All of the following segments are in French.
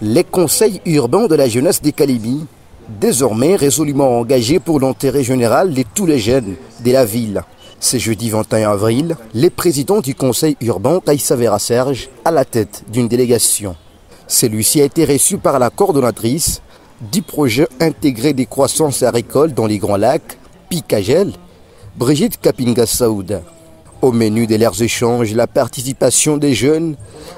Les conseils urbains de la jeunesse des Kalemi, désormais résolument engagés pour l'intérêt général de tous les jeunes de la ville. Ce jeudi 21 avril, le président du conseil urbain, Kaïssa Vera Serge, à la tête d'une délégation. Celui-ci a été reçu par la coordonnatrice du projet intégré des croissances agricoles dans les Grands Lacs, Picagel, Brigitte Kapinga Saouda. Au menu de leurs échanges, la participation des jeunes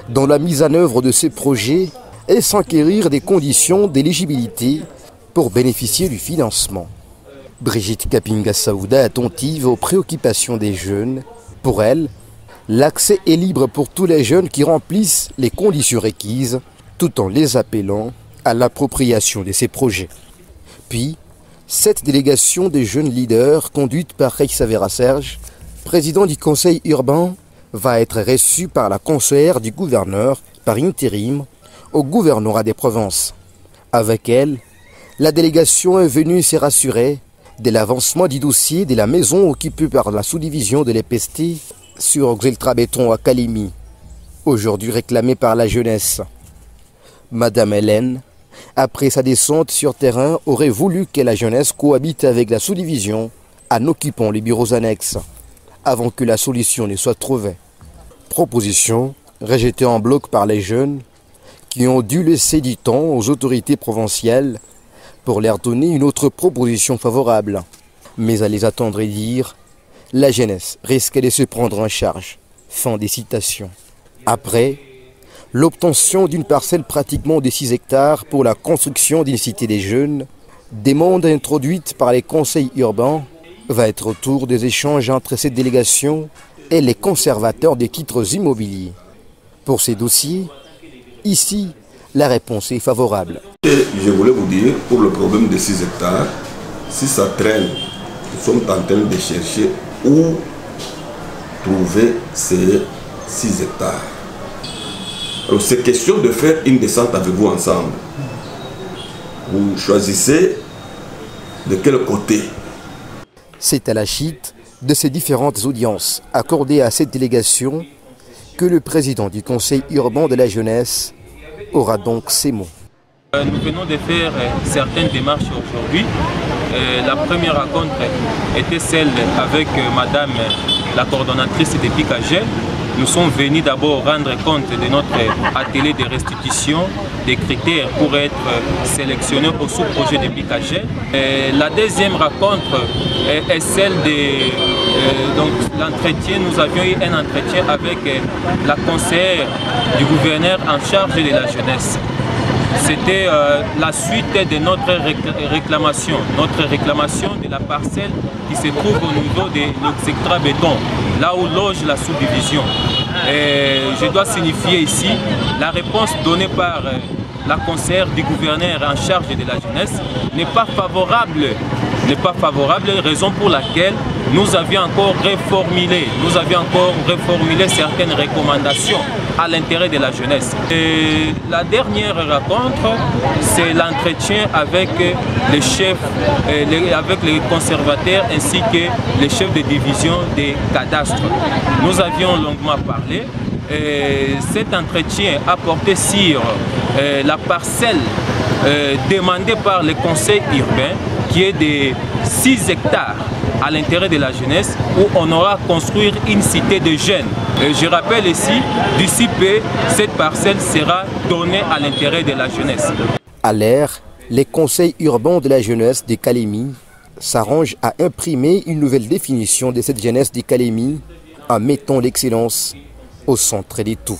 dans la mise en œuvre de ces projets et s'enquérir des conditions d'éligibilité pour bénéficier du financement. Brigitte Kapinga Saouda est attentive aux préoccupations des jeunes. Pour elle, l'accès est libre pour tous les jeunes qui remplissent les conditions requises, tout en les appelant à l'appropriation de ces projets. Puis, cette délégation des jeunes leaders, conduite par Kaïssa Vera Serge, président du conseil urbain, va être reçue par la conseillère du gouverneur par intérim au gouvernorat des provinces. Avec elle, la délégation est venue se rassurer de l'avancement du dossier de la maison occupée par la sous-division de l'EPST sur Xeltra-Béton à Kalemi, aujourd'hui réclamée par la jeunesse. Madame Hélène, après sa descente sur terrain, aurait voulu que la jeunesse cohabite avec la sous-division en occupant les bureaux annexes, avant que la solution ne soit trouvée. Proposition rejetée en bloc par les jeunes qui ont dû laisser du temps aux autorités provinciales pour leur donner une autre proposition favorable. Mais à les attendre et dire, la jeunesse risque de se prendre en charge. Fin des citations. Après, l'obtention d'une parcelle pratiquement de 6 hectares pour la construction d'une cité des jeunes, demande introduite par les conseils urbains, va être autour des échanges entre cette délégation et les conservateurs des titres immobiliers. Pour ces dossiers, ici, la réponse est favorable. Et je voulais vous dire, pour le problème de 6 hectares, si ça traîne, nous sommes en train de chercher où trouver ces 6 hectares. Alors c'est question de faire une descente avec vous ensemble. Vous choisissez de quel côté. C'est à la suite de ces différentes audiences accordées à cette délégation que le président du conseil urbain de la jeunesse aura donc ces mots. Nous venons de faire certaines démarches aujourd'hui. La première rencontre était celle avec madame la coordonnatrice de Picagel. Nous sommes venus d'abord rendre compte de notre atelier de restitution des critères pour être sélectionnés au sous-projet de Picagel. La deuxième rencontre est celle de l'entretien. Nous avions eu un entretien avec la conseillère du gouverneur en charge de la jeunesse. C'était la suite de notre réclamation de la parcelle qui se trouve au niveau de l'Xeltra-Béton, là où loge la sous-division. Je dois signifier ici la réponse donnée par la conseillère du gouverneur en charge de la jeunesse n'est pas favorable, raison pour laquelle nous avions encore reformulé certaines recommandations à l'intérêt de la jeunesse. Et la dernière rencontre, c'est l'entretien avec les chefs, avec les conservateurs ainsi que les chefs de division des cadastres. Nous avions longuement parlé. Et cet entretien a porté sur la parcelle demandée par le conseil urbain qui est de 6 hectares à l'intérêt de la jeunesse où on aura construire une cité de jeunes. Et je rappelle ici, d'ici peu, cette parcelle sera donnée à l'intérêt de la jeunesse. À l'air, les conseils urbains de la jeunesse de Kalemi s'arrangent à imprimer une nouvelle définition de cette jeunesse de Kalemi en mettant l'excellence au centre de tout.